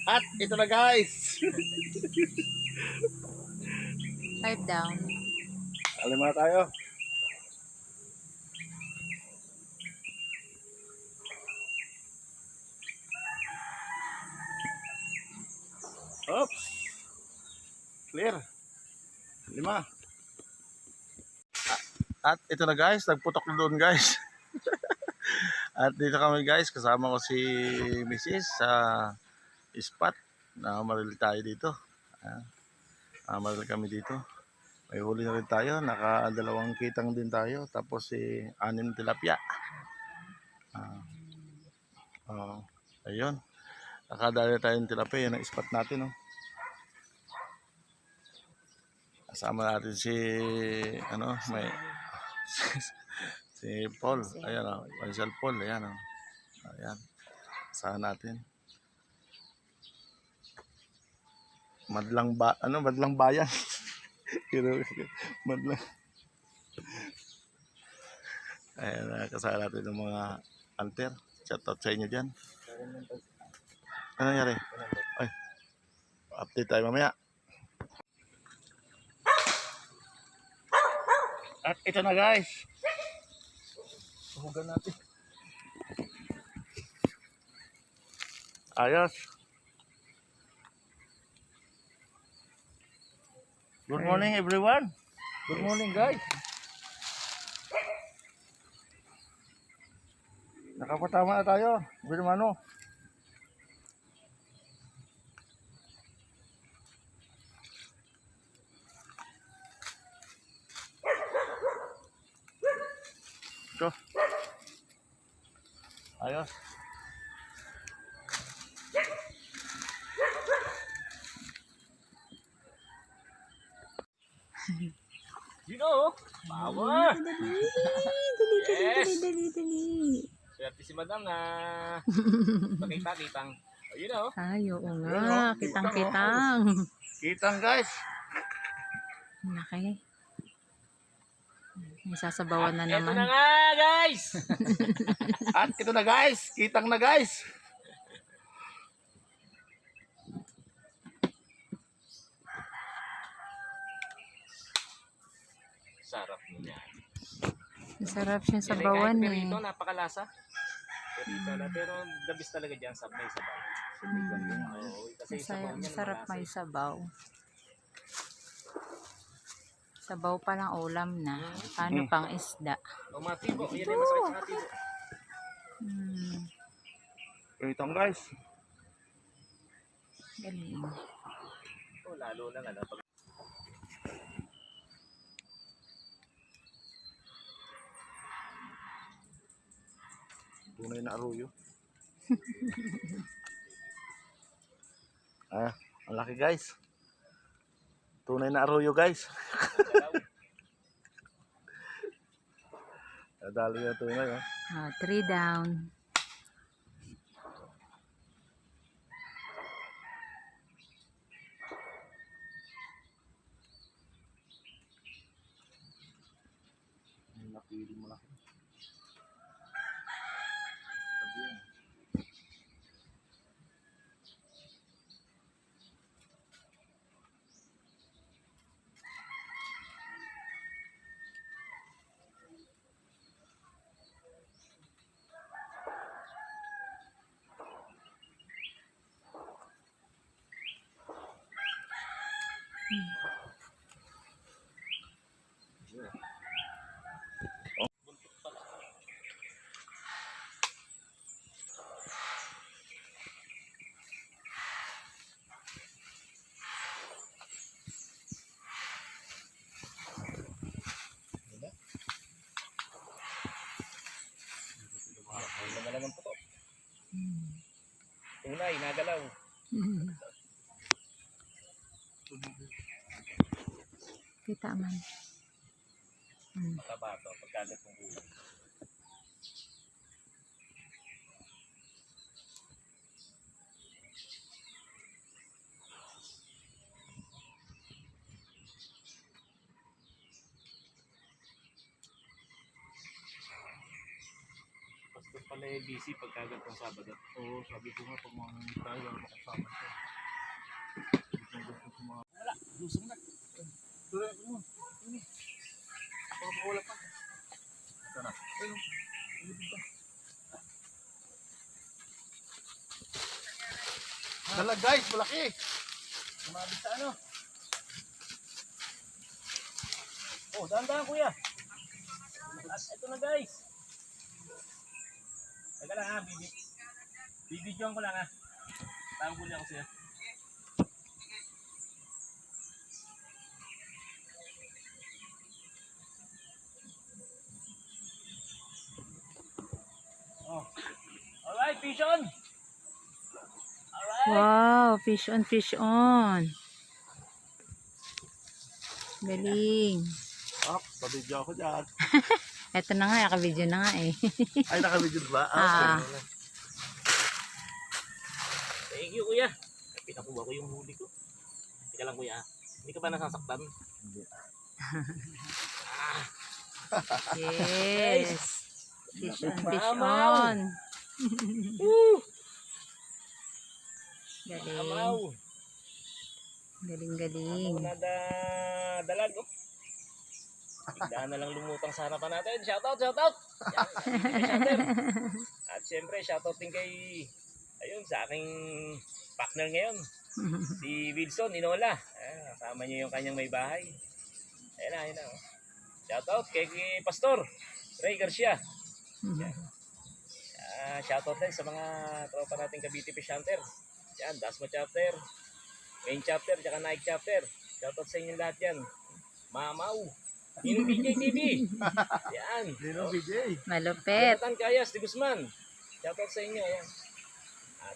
At ito na guys. 5 down. Alima tayo. Oops. Clear. 5. At ito na guys, nagputok na doon guys. At dito kami guys, kasama ko si Mrs. sa spot. Nakamaril tayo dito. Nakamaril kami dito. May huli na rin tayo, nakadalawang kitang din tayo. Tapos si 6 tilapia. Ayun. Nakadali tayong tilapia, yan ang spot natin. Kasama natin si may si Paul. Ayan Marcel Paul, ayan Ayan. Saan natin? Madlang bayan. Madlang. Ayan, kasama natin ng mga hunter. Shoutout sa inyo dyan. Ano nangyari? Ay, update tayo mamaya. At ito na guys. Suhugan natin. Ayos. Good morning everyone. Good morning guys. Nakapatama na tayo. Birmano. Ito. Ayos. You know, power! Yes! Dali. Swerte si madam na pakita-kitang. Oh, you know. Ay, oo nga. Kitang-kitang. Kitang guys. Laki. May sasabawan na Ito naman. na nga, guys! At ito na guys. Kitang na guys. Sarap mo yan. Masarap siya Yan sabawan kahit eh. perito, napakalasa. Perito na, pero the best talaga dyan, may sabaw. Oo, kasi sabaw niya Masarap malasa. may sabaw. Sabaw pa lang ulam na. Paano pang isda? O matibo, yan ay masakit sa matibo. Kitang guys. Galing. O lalo na nga. Pag Tunay na aruyo. Ang laki guys. Tunay na aruyo guys. Nadali na tunay. 3 down. Napili mo lang. wala naman po to. Tunay, nagalaw. Kita man. Mataba to, pagkagat ng ulo. Basta pala may busy pagkagat ng Sabado. Oo, sabi ko nga, pag mga tayo, wala makasama siya. Wala, lusong na. Tuloy mo. Baka wala pa. Ito na. Ayun. Dala guys, malaki. Sumabit sa ano? Oh, dahan-dahan kuya. At ito na guys. Teka lang ha, bibidyoan ko lang ha. Tawag ulit ako sa'yo. Oh. Alright, fish on! Alright! Wow, fish on, fish on. Galing. Pabidyo ako dyan. Eto na nga, nakabidyo na nga eh. Ay, nakabidyo ba? Ah. Okay. Thank you kuya. Pinakuha ko yung huli ko. Teka lang kuya. Hindi ka ba nasasaktan? Hindi. Yes. Fish on, fish Mamaw. on. Woo! Galing. Amaw. Galing, galing. Ako na dalag oh. Biglaan na lang lumutang sa harapan natin. Shoutout, shoutout! Yan, shoutout. At syempre, shoutout din kay sa aking partner ngayon. Si Wilson Inola. Kasama niya yung kanyang may bahay. Ayun na. Oh. Shoutout kay Pastor Ray Garcia. Shoutout din sa mga tropa nating Cavite Fish Hunter. Yan, Dasma chapter, main chapter, tsaka Nike chapter. Shoutout sa inyo lahat yan. Mamaw. Ninong BJ TV. Yan. Ninong BJ. Malupit. Jonathan Cayas de Guzman. Shoutout sa inyo. Yan.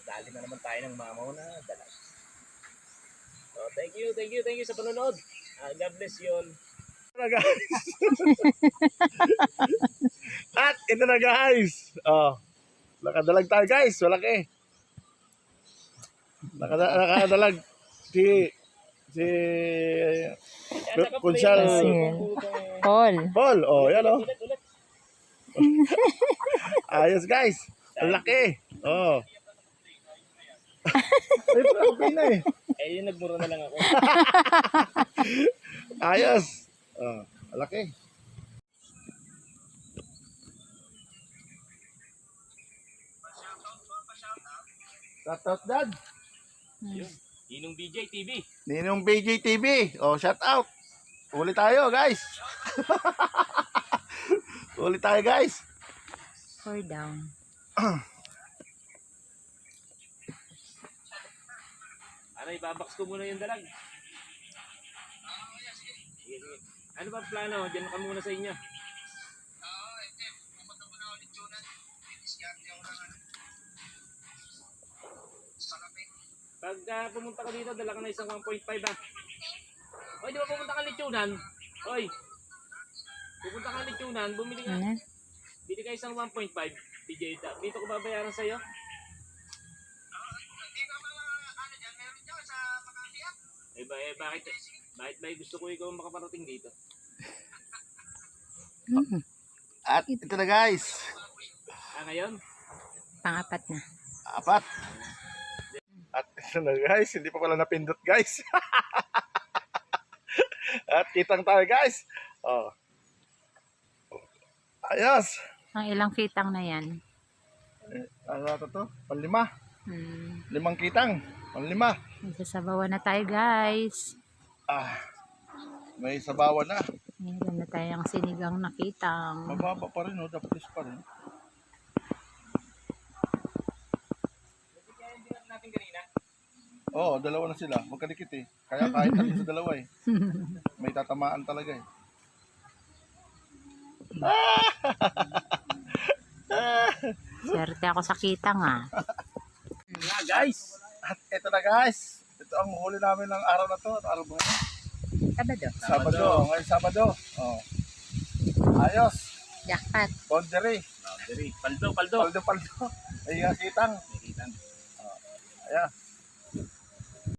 Dali na naman tayo ng mamaw na dalag. So, thank you sa panonood. God bless you all. At ito na guys. Oh. Nakadalag tayo guys. Malaki. Nakadalag si Kunsyal Paul. Oh, yan oh. Ulit. Ayos guys. Ang laki. Oh. Ay, okay na eh. Yung nagmura na lang ako. Ayos. Oh, ang laki. Shoutout dad. Ninong BJ TV. Ninong BJ TV. Oh, shout out. Uli tayo, guys. Uli tayo, guys. 4 down. Ibabaks ko muna yung dalag. Sige. Ano ba plano? Diyan ka muna sa inyo. Pag pumunta ka dito, dala ka na isang 1.5 ha. Oy, di ba pumunta ka lechonan? Oy, pupunta ka lechonan, bumili ka. Ano? Bili ka isang 1.5. DJ, dito ko babayaran sa'yo. Bakit ba gusto ko ikaw makaparating dito? At ito na, guys. Ngayon? Pang-apat na. 4. At ito na, guys. Hindi pa pala napindot, guys. At kitang tayo, guys. Oh. Ayos. Ang ilang kitang na yan? Ano to? 5. 5 kitang. 5. Magsasabawan na tayo guys. May sabawan na. Meron na tayong sinigang na kitang. Mababa pa rin, dapis pa rin. Kaya hindi natin kanina. Oo, dalawa na sila. Magkadikit eh. Kaya kahit alin sa dalawa eh. May tatamaan talaga eh. Swerte ako sa kitang Guys! At ito na guys. Ito ang huli namin ng araw na to. Araw ba na? Sabado. Sabado. Ngayon Sabado. Oh. Ayos. Jackpot. Boundary. Paldo. Paldo. Ay nga kitang. Nakita. Ayan.